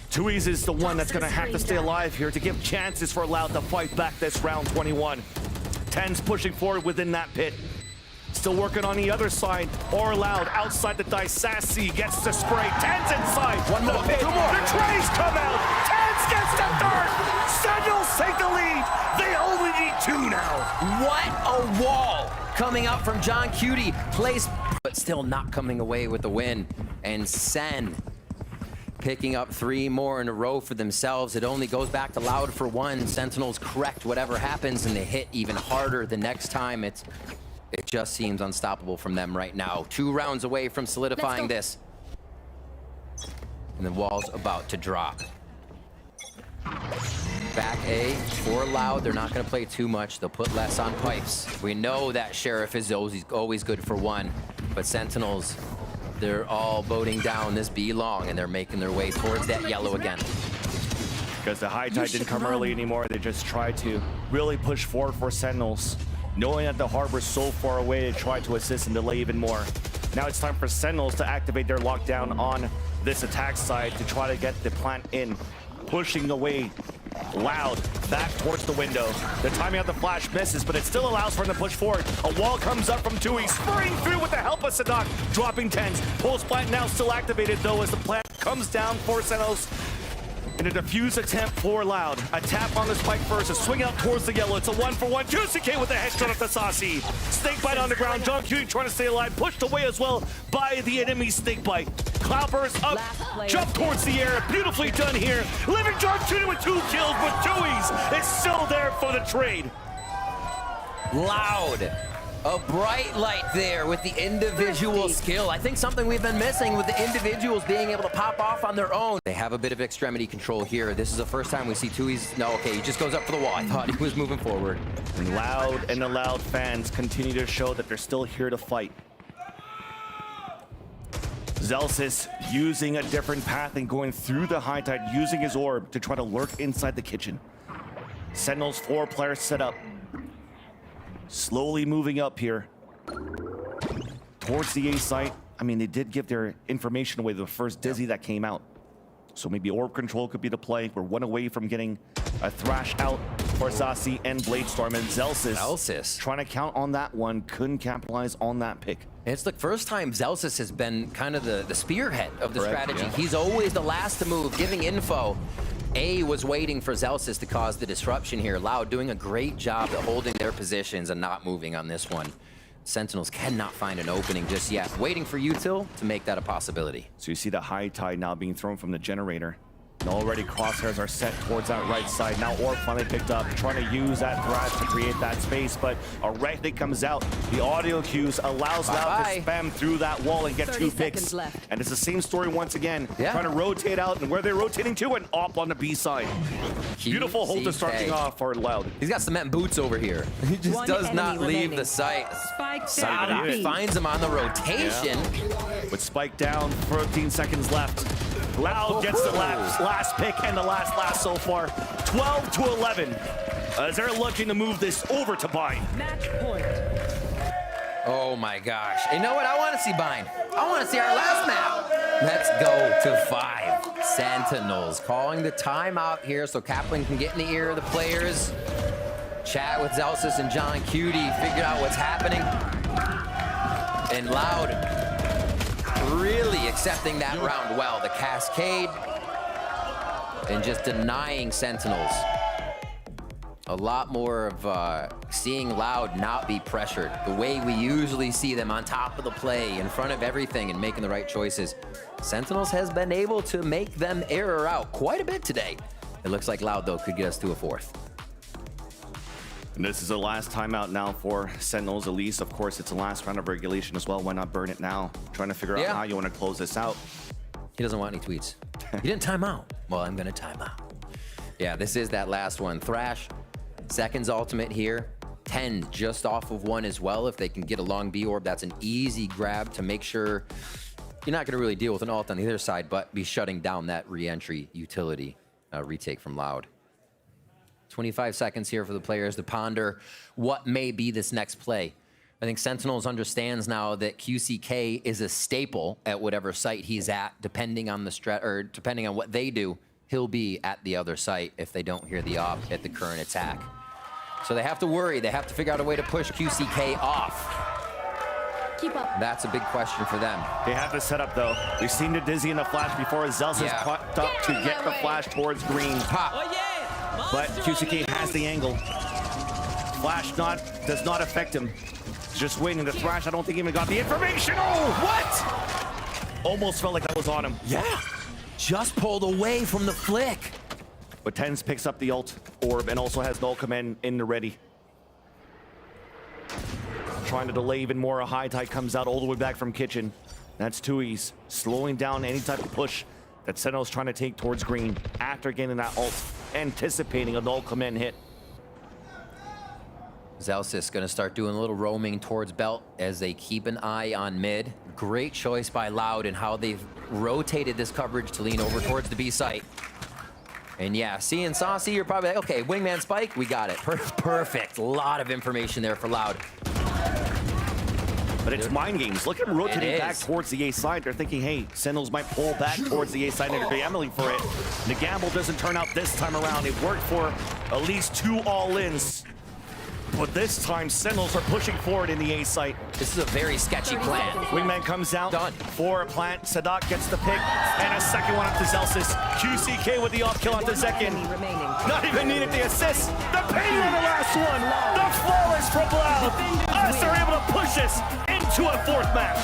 Tui's is the one that's going to have to stay alive here to give chances for LOUD to fight back this round 21. 10's pushing forward within that pit. Still working on the other side. Or LOUD outside the dice. Sassy gets the spray. 10's inside. One more. The pit. Two more. The trays come out. 10's gets the third. Sentinels take the lead. They only need 2 now. What a wall coming up from John Cutie. Plays, but still not coming away with the win. And Sen picking up 3 more in a row for themselves. It only goes back to LOUD for 1. Sentinels correct whatever happens, and they hit even harder the next time. It just seems unstoppable from them right now. 2 rounds away from solidifying this. And the wall's about to drop. Back A for LOUD. They're not going to play too much. They'll put less on pipes. We know that Sheriff is always good for 1, but Sentinels, they're all boating down this B long, and they're making their way towards that yellow again. Because the high tide didn't come early anymore. They just tried to really push forward for Sentinels. Knowing that the harbor's so far away, they try to assist and delay even more. Now it's time for Sentinels to activate their lockdown on this attack side to try to get the plant in. Pushing away LOUD back towards the window. The timing of the flash misses, but it still allows for them to push forward. A wall comes up from Tui, spurring through with the help of Sadak, dropping 10s. Pulse plant now still activated though as the plant comes down for Sentinels. In a defuse attempt for LOUD. A tap on the spike first, a swing out towards the yellow. It's a 1-for-1. Juicy K with a headshot of the Saucy. Snake bite on the ground. John Cutie trying to stay alive. Pushed away as well by the enemy snake bite. Cloudburst up, jump towards the air. Beautifully done here. Living John Cutie with 2 kills, but Tui's is still there for the trade. LOUD. A bright light there with the individual skill. I think something we've been missing with the individuals being able to pop off on their own. They have a bit of extremity control here. This is the first time we see Tui's. No, okay, he just goes up for the wall. I thought he was moving forward. And LOUD and the LOUD fans continue to show that they're still here to fight. Zelsis using a different path and going through the high tide, using his orb to try to lurk inside the kitchen. Sentinels 4 players set up. Slowly moving up here towards the A site. I mean, they did give their information away the first Dizzy that came out. So maybe orb control could be the play. We're 1 away from getting a thrash out for Zasi and Bladestorm. And Zelsis trying to count on that one. Couldn't capitalize on that pick. It's the first time Zelsis has been kind of the spearhead of the strategy. Yeah. He's always the last to move, giving info. A was waiting for Zelsis to cause the disruption here. LOUD doing a great job at holding their positions and not moving on this one. Sentinels cannot find an opening just yet. Waiting for Util to make that a possibility. So you see the high tide now being thrown from the generator. And already crosshairs are set towards that right side. Now Orb finally picked up, trying to use that thrash to create that space, but a Rectic comes out. The audio cues allows LOUD to spam through that wall and get 2 picks. And it's the same story once again. Trying to rotate out, and where they're rotating to, and op on the B side. Beautiful hold to starting off for LOUD. He's got cement boots over here. He just does not leave the site. Sadak finds him on the rotation. With Spike down, 13 seconds left. LOUD gets the last pick and the last so far. 12 to 11. As they're looking to move this over to Bind. Match point. Oh my gosh. You know what? I want to see Bind. I want to see our last map. Let's go to 5. Sentinels calling the timeout here so Kaplan can get in the ear of the players. Chat with Zelsis and John Cutie. Figure out what's happening. And LOUD really accepting that round well. The cascade and just denying Sentinels. A lot more of seeing LOUD not be pressured. The way we usually see them on top of the play, in front of everything and making the right choices. Sentinels has been able to make them error out quite a bit today. It looks like LOUD though could get us to a 4th. And this is the last timeout now for Sentinels. At least, of course, it's the last round of regulation as well. Why not burn it now? Trying to figure out how you want to close this out. He doesn't want any tweets. He didn't time out. Well, I'm going to time out. Yeah, this is that last one. Thrash, Seconds ultimate here. 10 just off of 1 as well. If they can get a long B orb, that's an easy grab to make sure you're not going to really deal with an ult on the other side, but be shutting down that re-entry utility retake from LOUD. 25 seconds here for the players to ponder what may be this next play. I think Sentinels understands now that QCK is a staple at whatever site he's at, depending on the depending on what they do he'll be at the other site if they don't hear the op at the current attack. So they have to worry. They have to figure out a way to push QCK off. Keep up. That's a big question for them. They have the setup though. We've seen the dizzy in the flash before. Zelsis Yeah. popped up to get the flash towards green. Ha! But QCK has the angle. Flash does not affect him. Just waiting. The Thrash, I don't think even got the information. Oh, What? almost felt like that was on him. Yeah. Just pulled away from the flick. But Tens picks up the ult orb and also has null command in the ready. Trying to delay even more. A high tide comes out all the way back from kitchen. That's Tui's slowing down any type of push that Sentinel's trying to take towards green after getting that ult, anticipating a null command hit. Zelsis gonna start doing a little roaming towards belt as they keep an eye on mid. Great choice by Loud and how they've rotated this coverage to lean over towards the B site. And yeah, seeing Saucy, you're probably like, okay, wingman spike, we got it. Perfect. A lot of information there for Loud. But it's mind games. Look at them rotating It back is. towards the A side. They're thinking, hey, Sentinels might pull back towards the A side and they're gambling for it. The gamble doesn't turn out this time around. It worked for at least 2 all-ins. But this time, Sentinels are pushing forward in the A site. This is a very sketchy plan. Wingman comes out Done. for a plant. Sadak gets the pick, and a second one up to Zelsis. QCK with the off kill on the second. Not even needed the assist. The ping on the last one. The flawless from Loud. Us are able to push us into a 4th map.